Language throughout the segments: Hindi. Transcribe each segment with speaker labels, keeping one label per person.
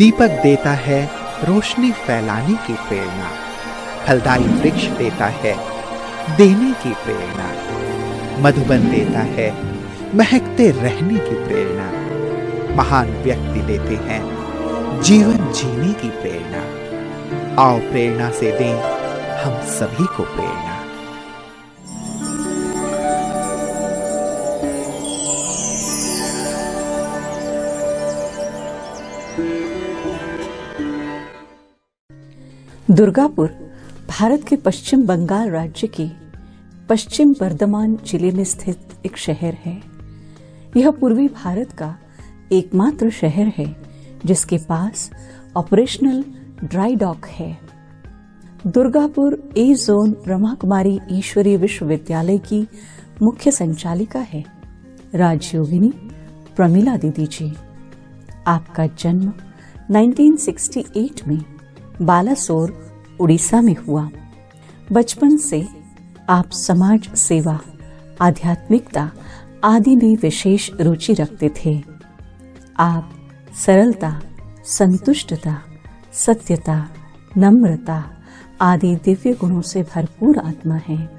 Speaker 1: दीपक देता है रोशनी फैलाने की प्रेरणा, फलदायी वृक्ष देता है देने की प्रेरणा, मधुबन देता है महकते रहने की प्रेरणा, महान व्यक्ति देते हैं जीवन जीने की प्रेरणा। आओ प्रेरणा से दें हम सभी को प्रेरणा।
Speaker 2: दुर्गापुर भारत के पश्चिम बंगाल राज्य के पश्चिम बर्धमान जिले में स्थित एक शहर है। यह पूर्वी भारत का एकमात्र शहर है जिसके पास ऑपरेशनल ड्राई डॉक है। दुर्गापुर ए जोन ब्रह्मा कुमारी ईश्वरीय विश्वविद्यालय की मुख्य संचालिका है राजयोगिनी प्रमिला दीदी जी। आपका जन्म 1968 में बालासोर उड़ीसा में हुआ। बचपन से आप समाज सेवा, आध्यात्मिकता आदि में विशेष रुचि रखते थे। आप सरलता, संतुष्टता, सत्यता, नम्रता आदि दिव्य गुणों से भरपूर आत्मा हैं।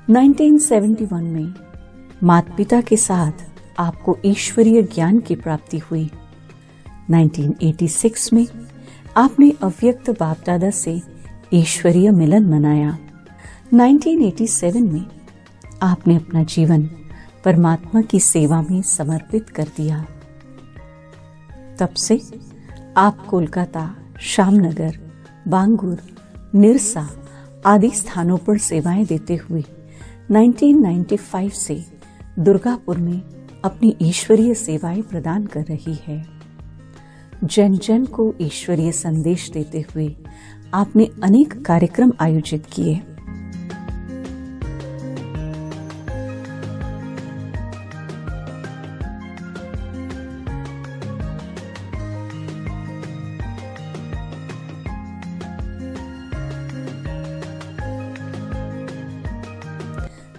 Speaker 2: 1971 में माता पिता के साथ आपको ईश्वरीय ज्ञान की प्राप्ति हुई। 1986 में आपने अव्यक्त बाप दादा से ईश्वरीय मिलन मनाया। 1987 में आपने अपना जीवन परमात्मा की सेवा में समर्पित कर दिया। तब से आप कोलकाता, शामनगर, बांगुर, निरसा आदि स्थानों पर सेवाएं देते हुए 1995 से दुर्गापुर में अपनी ईश्वरीय सेवाएं प्रदान कर रही है। जन जन को ईश्वरीय संदेश देते हुए आपने अनेक कार्यक्रम आयोजित किए।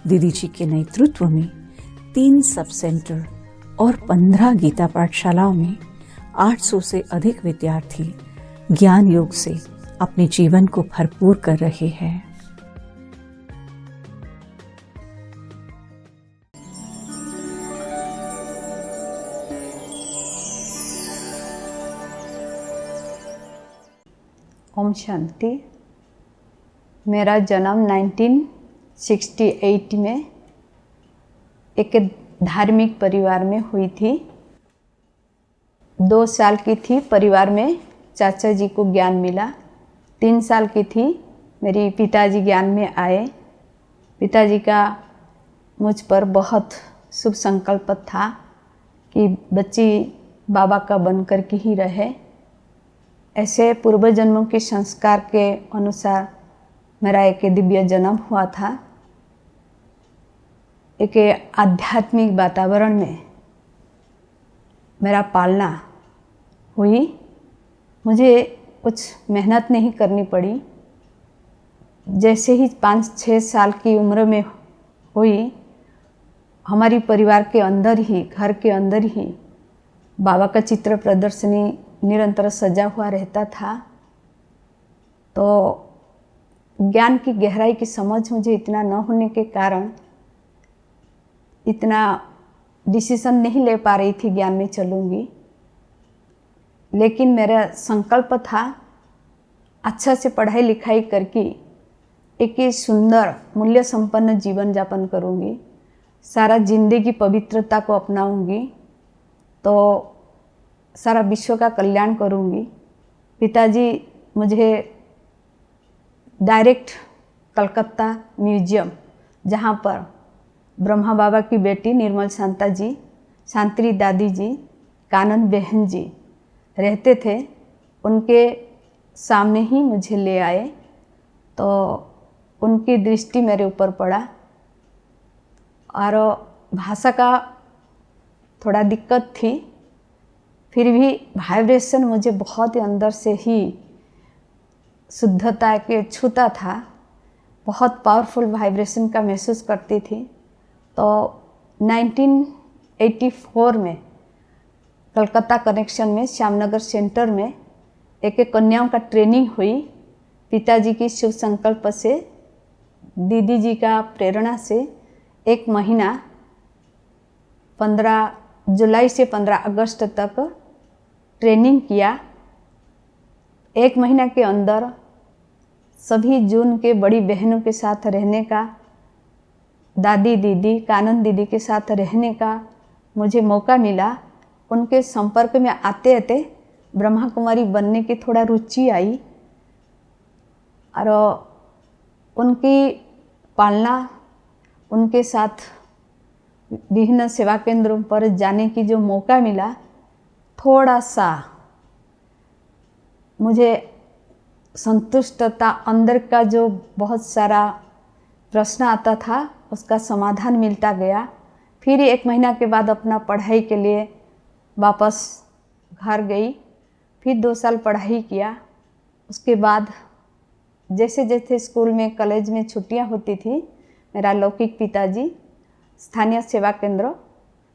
Speaker 2: दीदी जी के नेतृत्व में 3 सब सेंटर और 15 गीता पाठशालाओं में 800 से अधिक विद्यार्थी ज्ञान योग से अपने जीवन को भरपूर कर रहे हैं।
Speaker 3: ओम शांति। मेरा जन्म 1968 में एक धार्मिक परिवार में हुई थी। 2 साल की थी, परिवार में चाचा जी को ज्ञान मिला। 3 साल की थी, मेरी पिताजी ज्ञान में आए। पिताजी का मुझ पर बहुत शुभ संकल्प था कि बच्ची बाबा का बनकर के ही रहे। ऐसे पूर्व जन्मों के संस्कार के अनुसार मेरा एक दिव्य जन्म हुआ था। एक आध्यात्मिक वातावरण में मेरा पालना हुई। मुझे कुछ मेहनत नहीं करनी पड़ी। जैसे ही 5-6 साल की उम्र में हुई, हमारी परिवार के अंदर ही, घर के अंदर ही बाबा का चित्र प्रदर्शनी निरंतर सजा हुआ रहता था। तो ज्ञान की गहराई की समझ मुझे इतना न होने के कारण इतना डिसीजन नहीं ले पा रही थी ज्ञान में चलूँगी। लेकिन मेरा संकल्प था अच्छा से पढ़ाई लिखाई करके एक सुंदर मूल्य संपन्न जीवन यापन करूँगी, सारा जिंदगी पवित्रता को अपनाऊँगी तो सारा विश्व का कल्याण करूँगी। पिताजी मुझे डायरेक्ट कलकत्ता म्यूजियम, जहाँ पर ब्रह्मा बाबा की बेटी निर्मल शांता जी, शांति दादी जी, कानन बहन जी रहते थे, उनके सामने ही मुझे ले आए। तो उनकी दृष्टि मेरे ऊपर पड़ा और भाषा का थोड़ा दिक्कत थी, फिर भी वाइब्रेशन मुझे बहुत ही अंदर से ही शुद्धता के छूता था। बहुत पावरफुल वाइब्रेशन का महसूस करती थी। तो 1984 में कलकत्ता कनेक्शन में श्यामनगर सेंटर में एक कन्याओं का ट्रेनिंग हुई। पिताजी की शुभ संकल्प से, दीदी जी का प्रेरणा से 1 महीना 15 जुलाई से 15 अगस्त तक ट्रेनिंग किया। 1 महीना के अंदर सभी जून के बड़ी बहनों के साथ रहने का, दादी दीदी कानन दीदी के साथ रहने का मुझे मौका मिला। उनके संपर्क में आते आते ब्रह्मा कुमारी बनने की थोड़ा रुचि आई और उनकी पालना, उनके साथ विभिन्न सेवा केंद्रों पर जाने की जो मौका मिला, थोड़ा सा मुझे संतुष्टता, अंदर का जो बहुत सारा प्रश्न आता था उसका समाधान मिलता गया। फिर 1 महीना के बाद अपना पढ़ाई के लिए वापस घर गई। फिर 2 साल पढ़ाई किया। उसके बाद जैसे जैसे स्कूल में, कॉलेज में छुट्टियां होती थी, मेरा लौकिक पिताजी स्थानीय सेवा केंद्र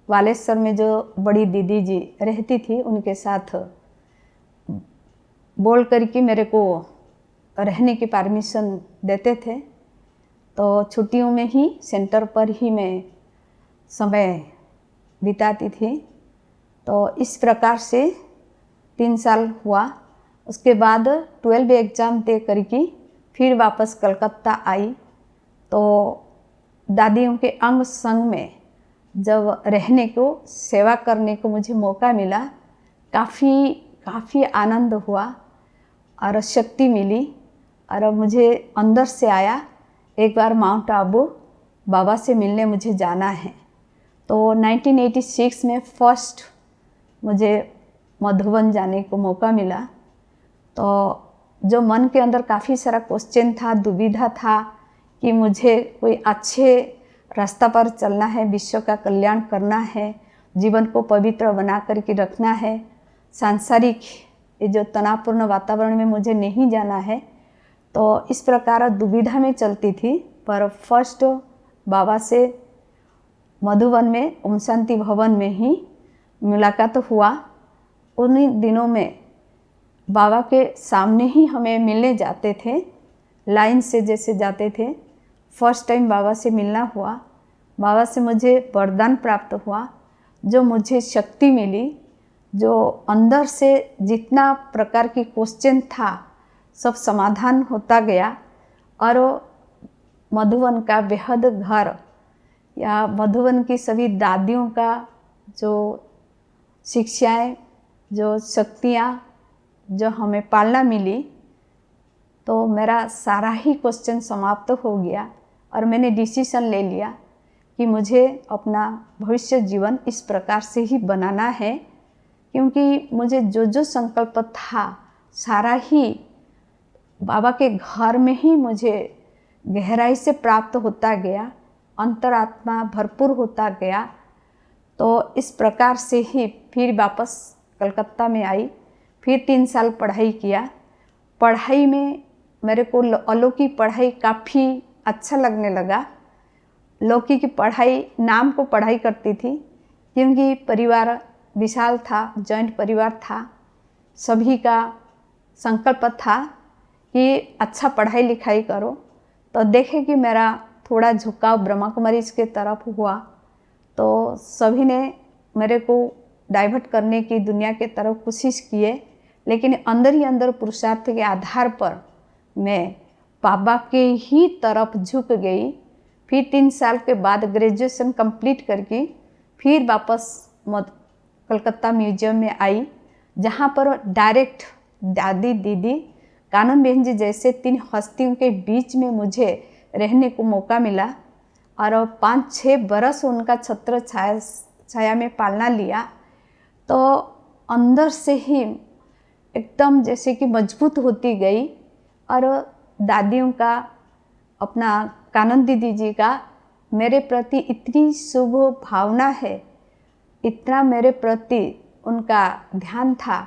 Speaker 3: वालेश्वर में जो बड़ी दीदी जी रहती थी उनके साथ बोल करके मेरे को रहने की परमिशन देते थे। तो छुट्टियों में ही सेंटर पर ही मैं समय बिताती थी। तो इस प्रकार से 3 साल हुआ। उसके बाद 12 एग्ज़ाम दे करके फिर वापस कलकत्ता आई। तो दादियों के अंग संग में जब रहने को, सेवा करने को मुझे मौका मिला, काफ़ी आनंद हुआ और शक्ति मिली। और मुझे अंदर से आया, एक बार माउंट आबू बाबा से मिलने मुझे जाना है। तो 1986 में फर्स्ट मुझे मधुबन जाने को मौका मिला। तो जो मन के अंदर काफ़ी सारा क्वेश्चन था, दुविधा था कि मुझे कोई अच्छे रास्ता पर चलना है, विश्व का कल्याण करना है, जीवन को पवित्र बना करके रखना है, सांसारिक ये जो तनावपूर्ण वातावरण में मुझे नहीं जाना है। तो इस प्रकार दुविधा में चलती थी। पर फर्स्ट बाबा से मधुबन में ओम शांति भवन में ही मुलाकात हुआ। उन्हीं दिनों में बाबा के सामने ही हमें मिलने जाते थे, लाइन से जैसे जाते थे। फर्स्ट टाइम बाबा से मिलना हुआ। बाबा से मुझे वरदान प्राप्त हुआ, जो मुझे शक्ति मिली, जो अंदर से जितना प्रकार की क्वेश्चन था सब समाधान होता गया। और मधुबन का बेहद घर या मधुबन की सभी दादियों का जो शिक्षाएं, जो शक्तियाँ, जो हमें पालना मिली, तो मेरा सारा ही क्वेश्चन समाप्त हो गया। और मैंने डिसीजन ले लिया कि मुझे अपना भविष्य जीवन इस प्रकार से ही बनाना है, क्योंकि मुझे जो जो संकल्प था सारा ही बाबा के घर में ही मुझे गहराई से प्राप्त होता गया, अंतरात्मा भरपूर होता गया। तो इस प्रकार से ही फिर वापस कलकत्ता में आई। फिर 3 साल पढ़ाई किया। पढ़ाई में मेरे को अलौकिक पढ़ाई काफ़ी अच्छा लगने लगा। लौकिक की पढ़ाई नाम को पढ़ाई करती थी, क्योंकि परिवार विशाल था, जॉइंट परिवार था, सभी का संकल्प था कि अच्छा पढ़ाई लिखाई करो। तो देखे कि मेरा थोड़ा झुकाव ब्रह्मा कुमारी के तरफ हुआ, तो सभी ने मेरे को डाइवर्ट करने की दुनिया के तरफ कोशिश किए, लेकिन अंदर ही अंदर पुरुषार्थ के आधार पर मैं बाबा के ही तरफ झुक गई। फिर 3 साल के बाद ग्रेजुएशन कंप्लीट करके फिर वापस कलकत्ता म्यूजियम में आई, जहाँ पर डायरेक्ट दादी दीदी कानन बहन जी जैसे 3 हस्तियों के बीच में मुझे रहने को मौका मिला। और 5-6 बरस उनका छत्र छाया में पालना लिया। तो अंदर से ही एकदम जैसे कि मजबूत होती गई। और दादियों का, अपना कानन दीदी जी का मेरे प्रति इतनी शुभ भावना है, इतना मेरे प्रति उनका ध्यान था,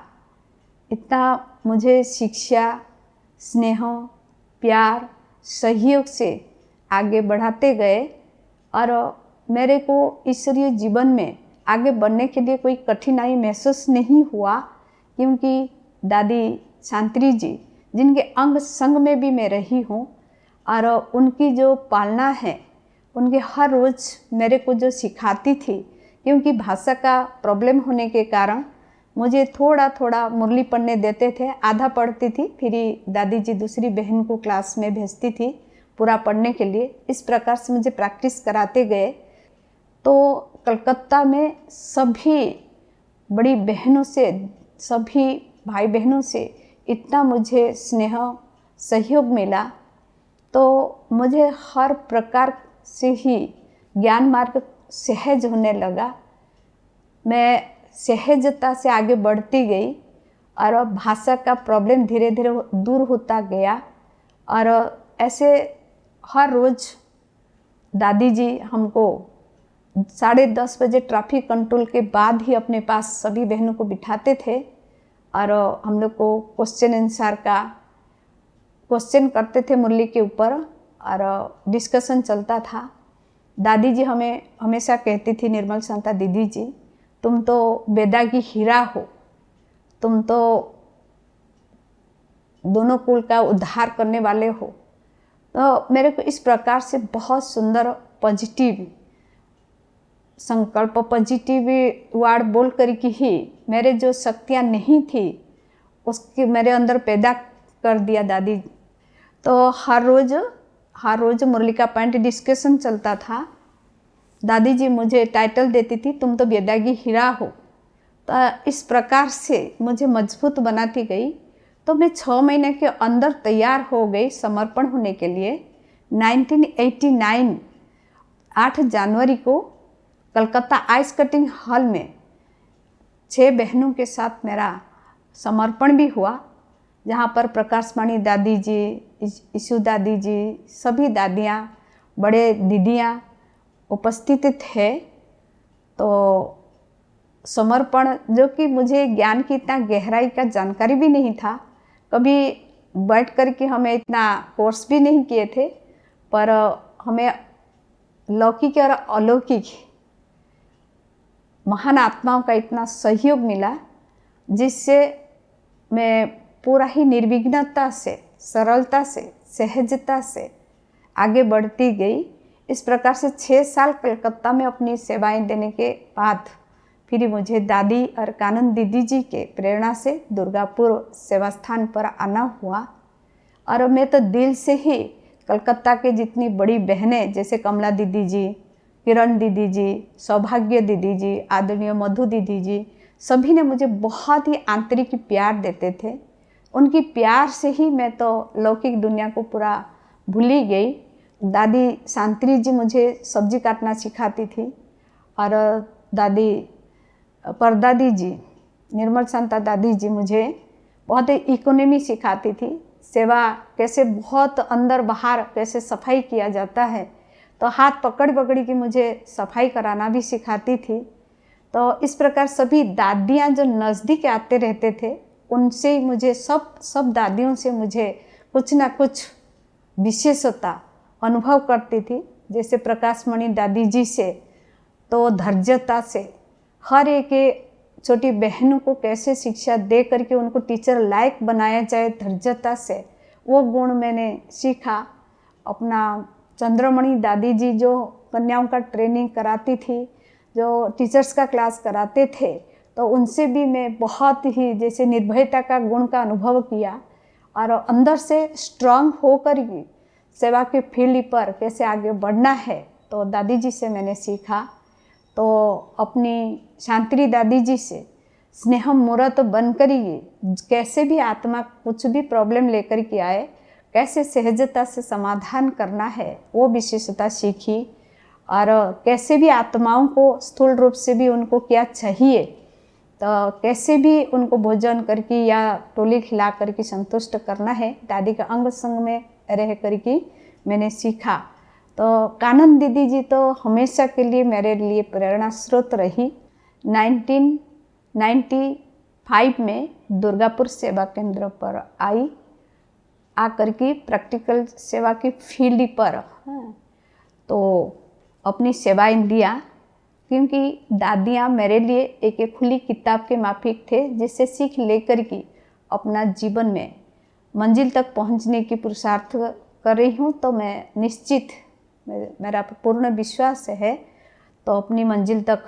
Speaker 3: इतना मुझे शिक्षा, स्नेह, प्यार, सहयोग से आगे बढ़ाते गए। और मेरे को ईश्वरीय जीवन में आगे बढ़ने के लिए कोई कठिनाई महसूस नहीं हुआ, क्योंकि दादी शांति जी जिनके अंग संग में भी मैं रही हूँ और उनकी जो पालना है, उनके हर रोज़ मेरे को जो सिखाती थी, क्योंकि भाषा का प्रॉब्लम होने के कारण मुझे थोड़ा थोड़ा मुरली पढ़ने देते थे, आधा पढ़ती थी, फिर दादी जी दूसरी बहन को क्लास में भेजती थी पूरा पढ़ने के लिए। इस प्रकार से मुझे प्रैक्टिस कराते गए। तो कलकत्ता में सभी बड़ी बहनों से, सभी भाई बहनों से इतना मुझे स्नेह सहयोग मिला, तो मुझे हर प्रकार से ही ज्ञान मार्ग सहज होने लगा। मैं सहजता से आगे बढ़ती गई और भाषा का प्रॉब्लम धीरे धीरे दूर होता गया। और ऐसे हर रोज़ दादी जी हमको 10:30 बजे ट्रैफिक कंट्रोल के बाद ही अपने पास सभी बहनों को बिठाते थे और हम लोग को क्वेश्चन आंसर का क्वेश्चन करते थे मुरली के ऊपर और डिस्कशन चलता था। दादी जी हमें हमेशा कहती थी, निर्मल शांता दीदी जी, तुम तो बेदा की हीरा हो, तुम तो दोनों कुल का उद्धार करने वाले हो। तो मेरे को इस प्रकार से बहुत सुंदर पॉजिटिव संकल्प, पॉजिटिव वर्ड बोल करके ही मेरे जो शक्तियाँ नहीं थी उसके मेरे अंदर पैदा कर दिया दादी। तो हर रोज़ मुरली का पॉइंट डिस्कशन चलता था। दादी जी मुझे टाइटल देती थी, तुम तो बेदा की हीरा हो। तो इस प्रकार से मुझे मजबूत बनाती गई। तो मैं 6 महीने के अंदर तैयार हो गई समर्पण होने के लिए। 1989 8 जनवरी को कलकत्ता आइस कटिंग हॉल में 6 बहनों के साथ मेरा समर्पण भी हुआ, जहाँ पर प्रकाशमणि दादी जी, ईशु दादी जी, सभी दादियाँ, बड़े दीदियाँ उपस्थित थे। तो समर्पण, जो कि मुझे ज्ञान की इतना गहराई का जानकारी भी नहीं था, कभी बैठ कर के हमें इतना कोर्स भी नहीं किए थे, पर हमें लौकिक और अलौकिक महान आत्माओं का इतना सहयोग मिला, जिससे मैं पूरा ही निर्विघ्नता से, सरलता से, सहजता से आगे बढ़ती गई। इस प्रकार से 6 साल कलकत्ता में अपनी सेवाएं देने के बाद फिर मुझे दादी और कानन दीदी जी के प्रेरणा से दुर्गापुर सेवा स्थान पर आना हुआ। और मैं तो दिल से ही कलकत्ता के जितनी बड़ी बहनें, जैसे कमला दीदी जी, किरण दीदी जी, सौभाग्य दीदी जी, आदरणीय मधु दीदी जी, सभी ने मुझे बहुत ही आंतरिक प्यार देते थे। उनकी प्यार से ही मैं तो लौकिक दुनिया को पूरा भूल ही गई। दादी शांति जी मुझे सब्जी काटना सिखाती थी और दादी परदादी जी, निर्मल शांता दादी जी मुझे बहुत इकोनॉमी सिखाती थी। सेवा कैसे बहुत अंदर बाहर कैसे सफाई किया जाता है, तो हाथ पकड़ पकड़ के मुझे सफाई कराना भी सिखाती थी। तो इस प्रकार सभी दादियाँ जो नज़दीक आते रहते थे, उनसे मुझे सब दादियों से मुझे कुछ ना कुछ विशेषता अनुभव करती थी। जैसे प्रकाशमणि दादी जी से तो धैर्यता से हर एक छोटी बहनों को कैसे शिक्षा दे करके उनको टीचर लायक बनाया जाए, धैर्यता से वो गुण मैंने सीखा। अपना चंद्रमणि दादी जी जो कन्याओं का ट्रेनिंग कराती थी, जो टीचर्स का क्लास कराते थे, तो उनसे भी मैं बहुत ही जैसे निर्भयता का गुण का अनुभव किया और अंदर से स्ट्रांग होकर ही सेवा के फील्ड पर कैसे आगे बढ़ना है, तो दादी जी से मैंने सीखा। तो अपनी शांति दादी जी से स्नेह मूर्त बनकर ही कैसे भी आत्मा कुछ भी प्रॉब्लम लेकर के आए, कैसे सहजता से समाधान करना है, वो विशेषता सीखी। और कैसे भी आत्माओं को स्थूल रूप से भी उनको क्या चाहिए, तो कैसे भी उनको भोजन करके या टोली खिला करके संतुष्ट करना है, दादी का अंग संग में रह करके मैंने सीखा। तो कानन दीदी जी तो हमेशा के लिए मेरे लिए प्रेरणा स्रोत रही। 1995 में दुर्गापुर सेवा केंद्र पर आई, आकर के प्रैक्टिकल सेवा की फील्ड पर तो अपनी सेवाएं दिया। क्योंकि दादियाँ मेरे लिए एक खुली किताब के माफिक थे, जिससे सीख लेकर के अपना जीवन में मंजिल तक पहुंचने की पुरुषार्थ कर रही हूँ। तो मैं निश्चित, मेरा पूर्ण विश्वास है, तो अपनी मंजिल तक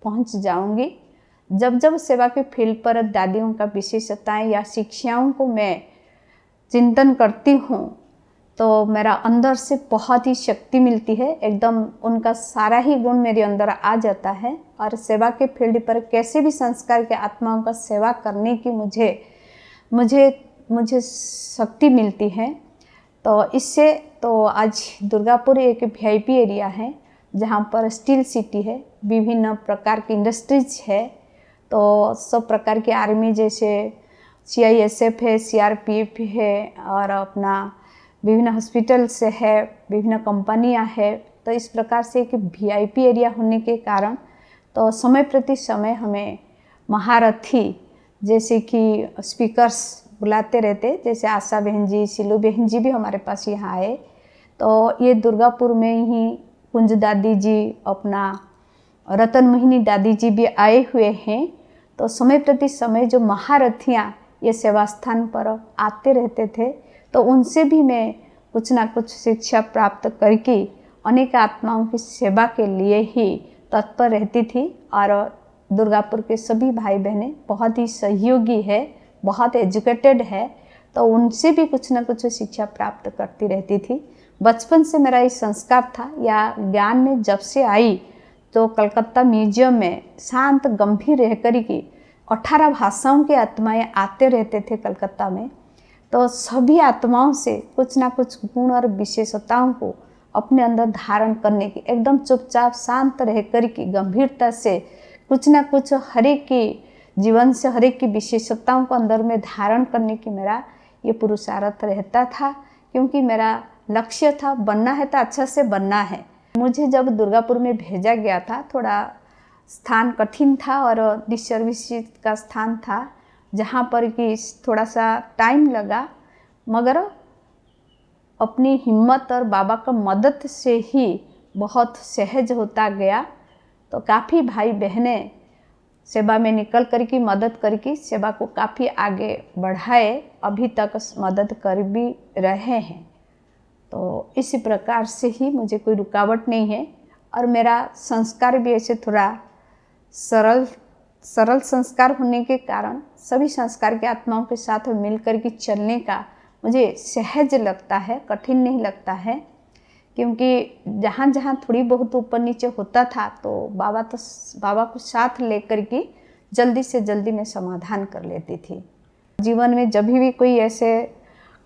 Speaker 3: पहुंच जाऊंगी। जब जब सेवा के फील्ड पर दादियों का विशेषताएं या शिक्षाओं को मैं चिंतन करती हूँ, तो मेरा अंदर से बहुत ही शक्ति मिलती है। एकदम उनका सारा ही गुण मेरे अंदर आ जाता है, और सेवा के फील्ड पर कैसे भी संस्कार के आत्माओं का सेवा करने की मुझे शक्ति मिलती है। तो इससे तो आज दुर्गापुर एक वीआईपी एरिया है, जहाँ पर स्टील सिटी है, विभिन्न प्रकार की इंडस्ट्रीज है। तो सब प्रकार की आर्मी, जैसे CISF है, CRPF है, और अपना विभिन्न हॉस्पिटल्स है, विभिन्न कंपनियां है। तो इस प्रकार से एक वीआईपी एरिया होने के कारण तो समय प्रति समय हमें महारथी जैसे कि स्पीकर्स बुलाते रहते, जैसे आशा बहन जी, सिलू बहन जी भी हमारे पास यहाँ आए। तो ये दुर्गापुर में ही कुंज दादी जी, अपना रतन मोहिनी दादी जी भी आए हुए हैं। तो समय प्रति समय जो महारथियाँ ये सेवा स्थान पर आते रहते थे, तो उनसे भी मैं कुछ ना कुछ शिक्षा प्राप्त करके अनेक आत्माओं की सेवा के लिए ही तत्पर रहती थी। और दुर्गापुर के सभी भाई बहनें बहुत ही सहयोगी है, बहुत एजुकेटेड है, तो उनसे भी कुछ ना कुछ शिक्षा प्राप्त करती रहती थी। बचपन से मेरा ये संस्कार था, या ज्ञान में जब से आई तो कलकत्ता म्यूजियम में शांत गंभीर रह कर की 18 भाषाओं के आत्माएं आते रहते थे कलकत्ता में। तो सभी आत्माओं से कुछ ना कुछ गुण और विशेषताओं को अपने अंदर धारण करने की, एकदम चुपचाप शांत रह कर की गंभीरता से कुछ ना कुछ हर एक की जीवन से हर एक की विशेषताओं को अंदर में धारण करने की मेरा ये पुरुषार्थ रहता था। क्योंकि मेरा लक्ष्य था, बनना है तो अच्छा से बनना है। मुझे जब दुर्गापुर में भेजा गया था, थोड़ा स्थान कठिन था और डिसर्विस का स्थान था, जहाँ पर कि थोड़ा सा टाइम लगा, मगर अपनी हिम्मत और बाबा का मदद से ही बहुत सहज होता गया। तो काफ़ी भाई बहनें सेवा में निकल कर की मदद करके सेवा को काफ़ी आगे बढ़ाए, अभी तक मदद कर भी रहे हैं। तो इसी प्रकार से ही मुझे कोई रुकावट नहीं है, और मेरा संस्कार भी ऐसे थोड़ा सरल संस्कार होने के कारण सभी संस्कार के आत्माओं के साथ मिल कर के चलने का मुझे सहज लगता है, कठिन नहीं लगता है। क्योंकि जहाँ जहाँ थोड़ी बहुत ऊपर नीचे होता था, तो बाबा को साथ लेकर के जल्दी से जल्दी मैं समाधान कर लेती थी। जीवन में जब भी कोई ऐसे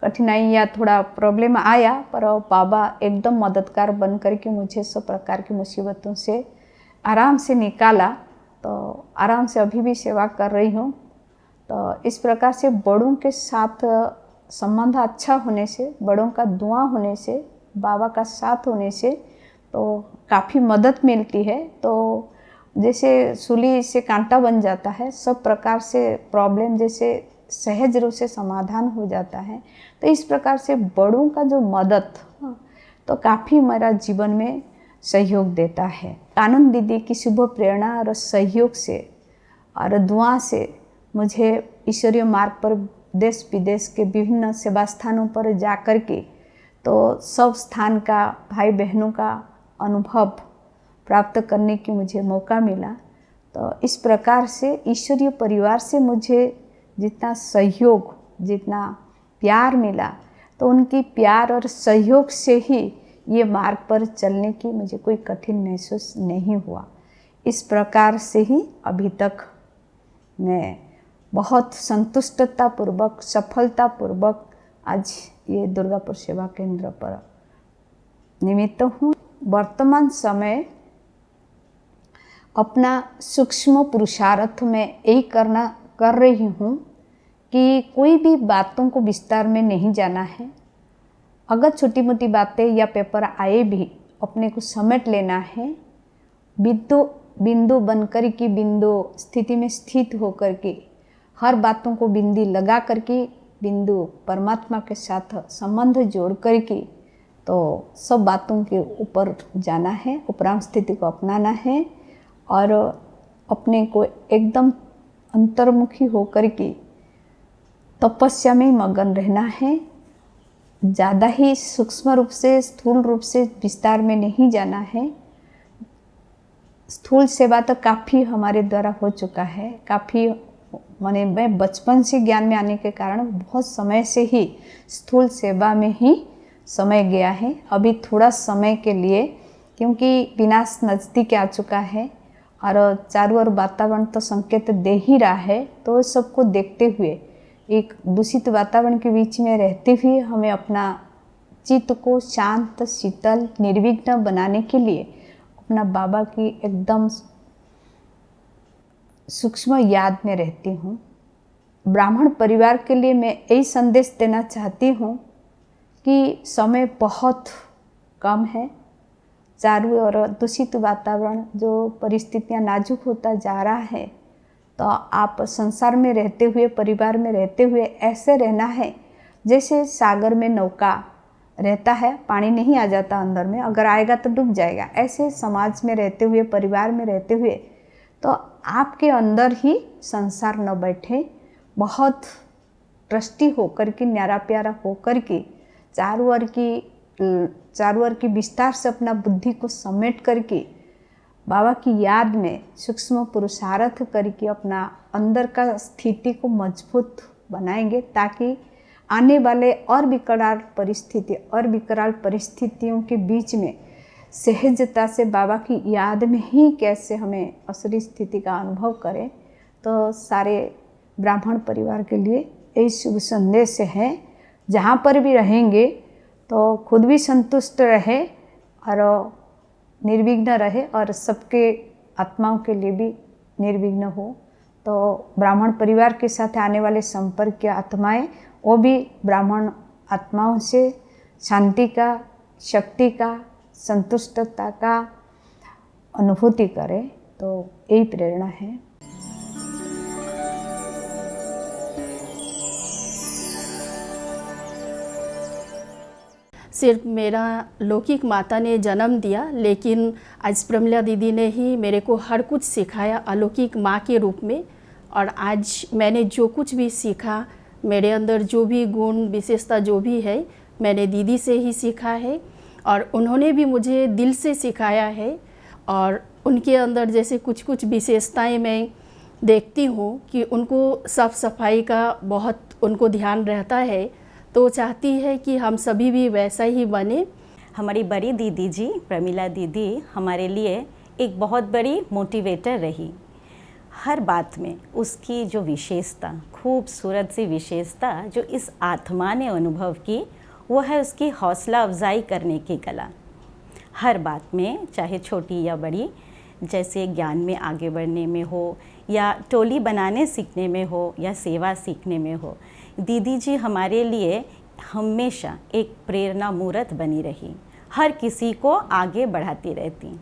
Speaker 3: कठिनाई या थोड़ा प्रॉब्लम आया, पर बाबा एकदम मददगार बन कर के मुझे सब प्रकार की मुसीबतों से आराम से निकाला। तो आराम से अभी भी सेवा कर रही हूँ। तो इस प्रकार से बड़ों के साथ संबंध अच्छा होने से, बड़ों का दुआ होने से, बाबा का साथ होने से तो काफ़ी मदद मिलती है। तो जैसे सूली से कांटा बन जाता है, सब प्रकार से प्रॉब्लम जैसे सहज रूप से समाधान हो जाता है। तो इस प्रकार से बड़ों का जो मदद तो काफ़ी मेरा जीवन में सहयोग देता है। कानून दीदी की शुभ प्रेरणा और सहयोग से और दुआ से मुझे ईश्वरीय मार्ग पर देश विदेश के विभिन्न सेवा स्थानों पर जा कर के तो सब स्थान का भाई बहनों का अनुभव प्राप्त करने की मुझे मौका मिला। तो इस प्रकार से ईश्वरीय परिवार से मुझे जितना सहयोग, जितना प्यार मिला, तो उनकी प्यार और सहयोग से ही ये मार्ग पर चलने की मुझे कोई कठिन महसूस नहीं हुआ। इस प्रकार से ही अभी तक मैं बहुत संतुष्टतापूर्वक, सफलतापूर्वक आज ये दुर्गापुर सेवा केंद्र पर निमित्त हूँ। वर्तमान समय अपना सूक्ष्म पुरुषार्थ में यही कर रही हूँ कि कोई भी बातों को विस्तार में नहीं जाना है। अगर छोटी मोटी बातें या पेपर आए भी अपने को समेट लेना है। बिंदु बनकर की बिंदु स्थिति में स्थित होकर के हर बातों को बिंदी लगा करके बिंदु परमात्मा के साथ संबंध जोड़ करके तो सब बातों के ऊपर जाना है, उपराम स्थिति को अपनाना है और अपने को एकदम अंतर्मुखी होकर के तपस्या में मगन रहना है। ज़्यादा ही सूक्ष्म रूप से, स्थूल रूप से विस्तार में नहीं जाना है। स्थूल सेवा तो काफ़ी हमारे द्वारा हो चुका है, काफ़ी माने मैं बचपन से ज्ञान में आने के कारण बहुत समय से ही स्थूल सेवा में ही समय गया है। अभी थोड़ा समय के लिए, क्योंकि विनाश नज़दीक आ चुका है और चारों ओर वातावरण तो संकेत दे ही रहा है, तो सबको देखते हुए एक दूषित वातावरण के बीच में रहते हुए हमें अपना चित्त को शांत, शीतल, निर्विघ्न बनाने के लिए अपना बाबा की एकदम सूक्ष्म याद में रहती हूँ। ब्राह्मण परिवार के लिए मैं यही संदेश देना चाहती हूँ कि समय बहुत कम है। चारों ओर दूषित वातावरण, जो परिस्थितियाँ नाजुक होता जा रहा है, तो आप संसार में रहते हुए, परिवार में रहते हुए ऐसे रहना है जैसे सागर में नौका रहता है, पानी नहीं आ जाता अंदर में, अगर आएगा तो डूब जाएगा। ऐसे समाज में रहते हुए, परिवार में रहते हुए, तो आपके अंदर ही संसार न बैठे, बहुत ट्रस्टी होकर के, न्यारा प्यारा होकर के, चारों ओर की विस्तार से अपना बुद्धि को समेट करके बाबा की याद में सूक्ष्म पुरुषार्थ करके अपना अंदर का स्थिति को मजबूत बनाएंगे, ताकि आने वाले और विकराल परिस्थितियों के बीच में सहजता से बाबा की याद में ही कैसे हमें असली स्थिति का अनुभव करें। तो सारे ब्राह्मण परिवार के लिए यही शुभ संदेश है। जहाँ पर भी रहेंगे तो खुद भी संतुष्ट रहे और निर्विघ्न रहे, और सबके आत्माओं के लिए भी निर्विघ्न हो। तो ब्राह्मण परिवार के साथ आने वाले संपर्क की आत्माएं, वो भी ब्राह्मण आत्माओं से शांति का, शक्ति का, संतुष्टता का अनुभूति करें। तो यही प्रेरणा है।
Speaker 4: सिर्फ मेरा लौकिक माता ने जन्म दिया, लेकिन आज प्रमिला दीदी ने ही मेरे को हर कुछ सिखाया अलौकिक माँ के रूप में। और आज मैंने जो कुछ भी सीखा, मेरे अंदर जो भी गुण विशेषता जो भी है, मैंने दीदी से ही सीखा है, और उन्होंने भी मुझे दिल से सिखाया है। और उनके अंदर जैसे कुछ कुछ विशेषताएं मैं देखती हूँ कि उनको साफ सफाई का बहुत उनको ध्यान रहता है, तो चाहती है कि हम सभी भी वैसा ही बने।
Speaker 5: हमारी बड़ी दीदी जी प्रमिला दीदी हमारे लिए एक बहुत बड़ी मोटिवेटर रही। हर बात में उसकी जो विशेषता, खूबसूरत सी विशेषता जो इस आत्मा ने अनुभव की, वो है उसकी हौसला अफजाई करने की कला। हर बात में, चाहे छोटी या बड़ी, जैसे ज्ञान में आगे बढ़ने में हो, या टोली बनाने सीखने में हो, या सेवा सीखने में हो, दीदी जी हमारे लिए हमेशा एक प्रेरणा मूर्त बनी रही। हर किसी को आगे बढ़ाती रहती।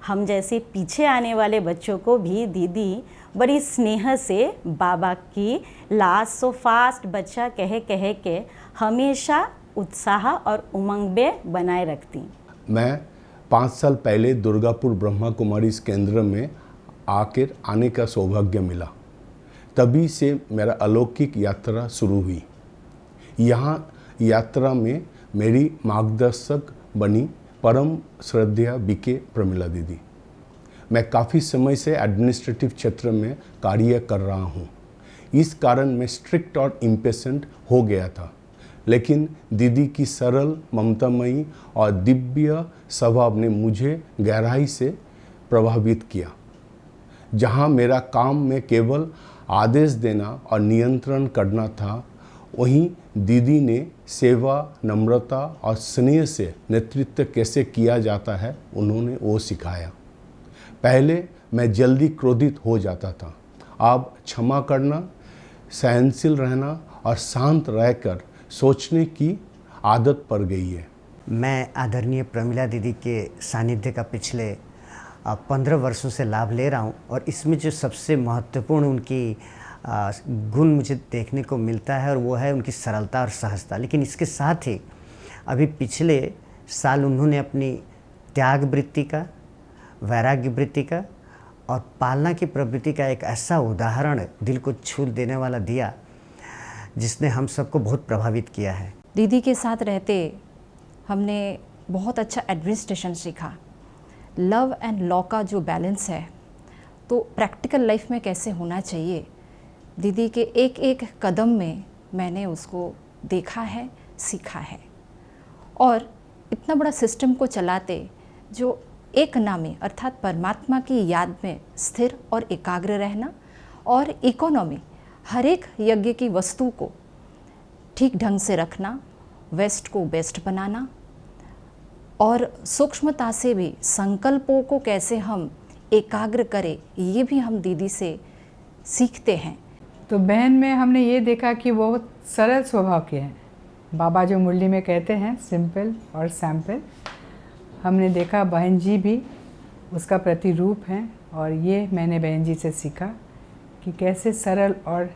Speaker 5: हम जैसे पीछे आने वाले बच्चों को भी दीदी बड़ी स्नेह से बाबा की लास्ट सो फास्ट बच्चा कह के हमेशा उत्साह और उमंग में बनाए रखती।
Speaker 6: मैं 5 साल पहले दुर्गापुर ब्रह्मा कुमारी केंद्र में आने का सौभाग्य मिला। तभी से मेरा अलौकिक यात्रा शुरू हुई। यहाँ यात्रा में मेरी मार्गदर्शक बनी परम श्रद्धेय बीके प्रमिला दीदी। मैं काफ़ी समय से एडमिनिस्ट्रेटिव क्षेत्र में कार्य कर रहा हूँ। इस कारण मैं स्ट्रिक्ट और इम्पेशेंट हो गया था, लेकिन दीदी की सरल, ममतामयी और दिव्य स्वभाव ने मुझे गहराई से प्रभावित किया। जहाँ मेरा काम में केवल आदेश देना और नियंत्रण करना था, वहीं दीदी ने सेवा, नम्रता और स्नेह से नेतृत्व कैसे किया जाता है, उन्होंने वो सिखाया। पहले मैं जल्दी क्रोधित हो जाता था। अब क्षमा करना, सहनशील रहना और शांत रहकर सोचने की आदत पड़ गई है।
Speaker 7: मैं आदरणीय प्रमिला दीदी के सानिध्य का पिछले 15 वर्षों से लाभ ले रहा हूँ, और इसमें जो सबसे महत्वपूर्ण उनकी गुण मुझे देखने को मिलता है, और वो है उनकी सरलता और सहजता। लेकिन इसके साथ ही अभी पिछले साल उन्होंने अपनी त्याग वृत्ति का, वैराग्य वृत्ति का और पालना की प्रवृत्ति का एक ऐसा उदाहरण दिल को छू देने वाला दिया जिसने हम सबको बहुत प्रभावित किया है।
Speaker 8: दीदी के साथ रहते हमने बहुत अच्छा एडमिनिस्ट्रेशन सीखा। लव एंड लॉ का जो बैलेंस है तो प्रैक्टिकल लाइफ में कैसे होना चाहिए, दीदी के एक एक कदम में मैंने उसको देखा है, सीखा है। और इतना बड़ा सिस्टम को चलाते जो एक नामी अर्थात परमात्मा की याद में स्थिर और एकाग्र रहना, और इकोनॉमी हर एक यज्ञ की वस्तु को ठीक ढंग से रखना, वेस्ट को बेस्ट बनाना, और सूक्ष्मता से भी संकल्पों को कैसे हम एकाग्र करें, ये भी हम दीदी से सीखते हैं।
Speaker 9: तो बहन में हमने ये देखा कि वो बहुत सरल स्वभाव के हैं। बाबा जो मुरली में कहते हैं सिंपल और सैम्पल, हमने देखा बहन जी भी उसका प्रतिरूप हैं। और ये मैंने बहन जी से सीखा कि कैसे सरल और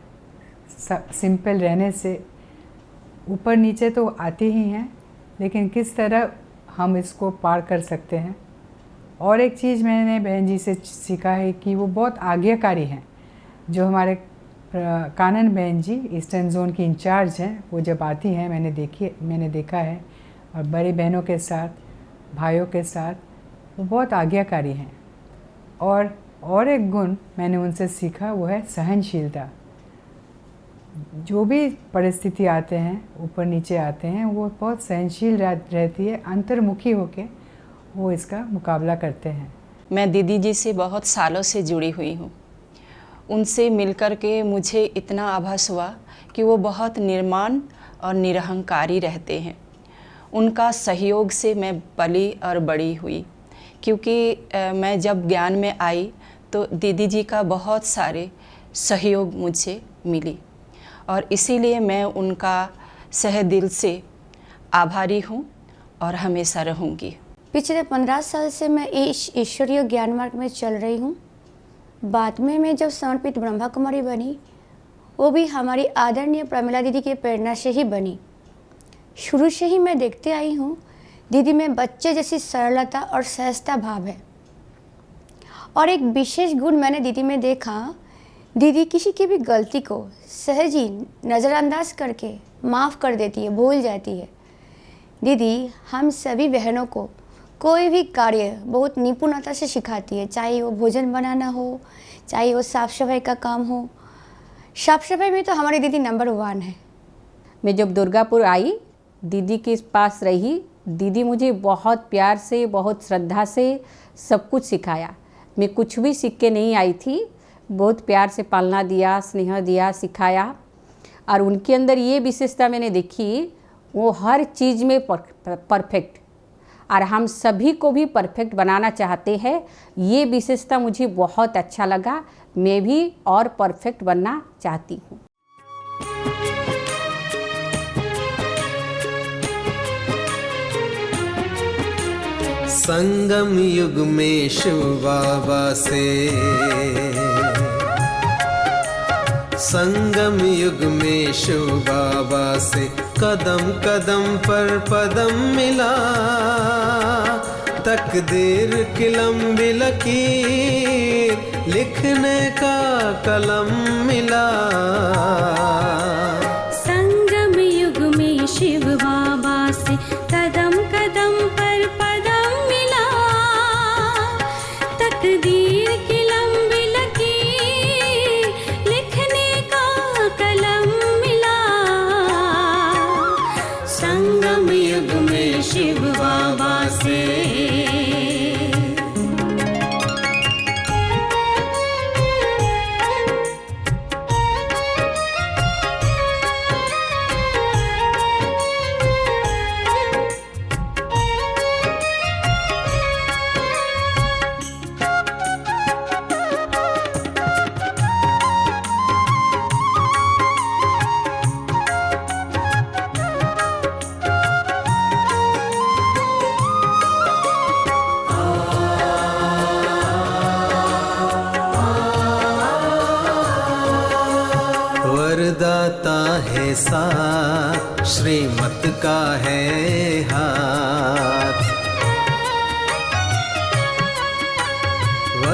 Speaker 9: सिंपल रहने से ऊपर नीचे तो आते ही हैं, लेकिन किस तरह हम इसको पार कर सकते हैं। और एक चीज़ मैंने बहन जी से सीखा है कि वो बहुत आज्ञाकारी हैं। जो हमारे कानन बहन जी ईस्टर्न जोन की इंचार्ज हैं, वो जब आती हैं मैंने देखा है, और बड़ी बहनों के साथ, भाइयों के साथ वो बहुत आज्ञाकारी हैं। और एक गुण मैंने उनसे सीखा, वो है सहनशीलता। जो भी परिस्थिति आते हैं, ऊपर नीचे आते हैं, वो बहुत सहनशील रहती है, अंतर्मुखी होके वो इसका मुकाबला करते हैं।
Speaker 10: मैं दीदी जी से बहुत सालों से जुड़ी हुई हूँ। उनसे मिलकर के मुझे इतना आभास हुआ कि वो बहुत निर्माण और निरहंकारी रहते हैं। उनका सहयोग से मैं पली और बड़ी हुई, क्योंकि मैं जब ज्ञान में आई तो दीदी जी का बहुत सारे सहयोग मुझे मिली, और इसीलिए मैं उनका सहे दिल से आभारी हूँ और हमेशा रहूँगी।
Speaker 11: पिछले 15 साल से मैं इस ईश्वरीय ज्ञान मार्ग में चल रही हूँ। बाद में मैं जब समर्पित ब्रह्मा कुमारी बनी, वो भी हमारी आदरणीय प्रमिला दीदी की प्रेरणा से ही बनी। शुरू से ही मैं देखते आई हूँ दीदी में बच्चे जैसी सरलता और सहजता भाव है। और एक विशेष गुण मैंने दीदी में देखा, दीदी किसी की भी गलती को सहज ही नज़रअंदाज करके माफ़ कर देती है, भूल जाती है। दीदी हम सभी बहनों को कोई भी कार्य बहुत निपुणता से सिखाती है, चाहे वो भोजन बनाना हो, चाहे वो साफ़ सफाई का काम हो। साफ़ सफाई में तो हमारी दीदी नंबर 1 है।
Speaker 8: मैं जब दुर्गापुर आई, दीदी के पास रही, दीदी मुझे बहुत प्यार से, बहुत श्रद्धा से सब कुछ सिखाया। मैं कुछ भी सीख के नहीं आई थी, बहुत प्यार से पालना दिया, स्नेह दिया, सिखाया। और उनके अंदर ये विशेषता मैंने देखी, वो हर चीज़ में परफेक्ट, और हम सभी को भी परफेक्ट बनाना चाहते हैं। ये विशेषता मुझे बहुत अच्छा लगा। मैं भी और परफेक्ट बनना चाहती हूँ।
Speaker 12: संगम युग में शिव बाबा से, संगम युग में शिव बाबा से कदम कदम पर पदम मिला, तकदीर की लंबी लकीर लिखने का कलम मिला।
Speaker 13: संगम युग में शिव बाबा से कदम कदम पर पदम मिला, तकदीर की लंबी लकीर लिखने का कलम मिला। संगम युग में शिव बाबा से।
Speaker 12: वरदाता है साथ, श्रीमत का है हाथ।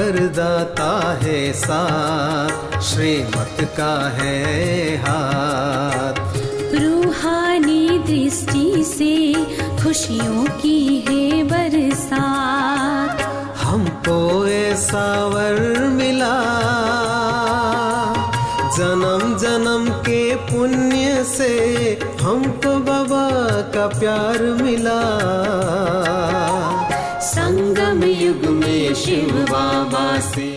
Speaker 12: वरदाता है साथ, श्रीमत का है हाथ।
Speaker 13: रूहानी दृष्टि से खुशियों की है बरसात,
Speaker 12: हमको ऐसा वर मिला, जन्म जन्म के पुण्य से हमको बाबा का प्यार मिला। संगम युग में शिव बाबा से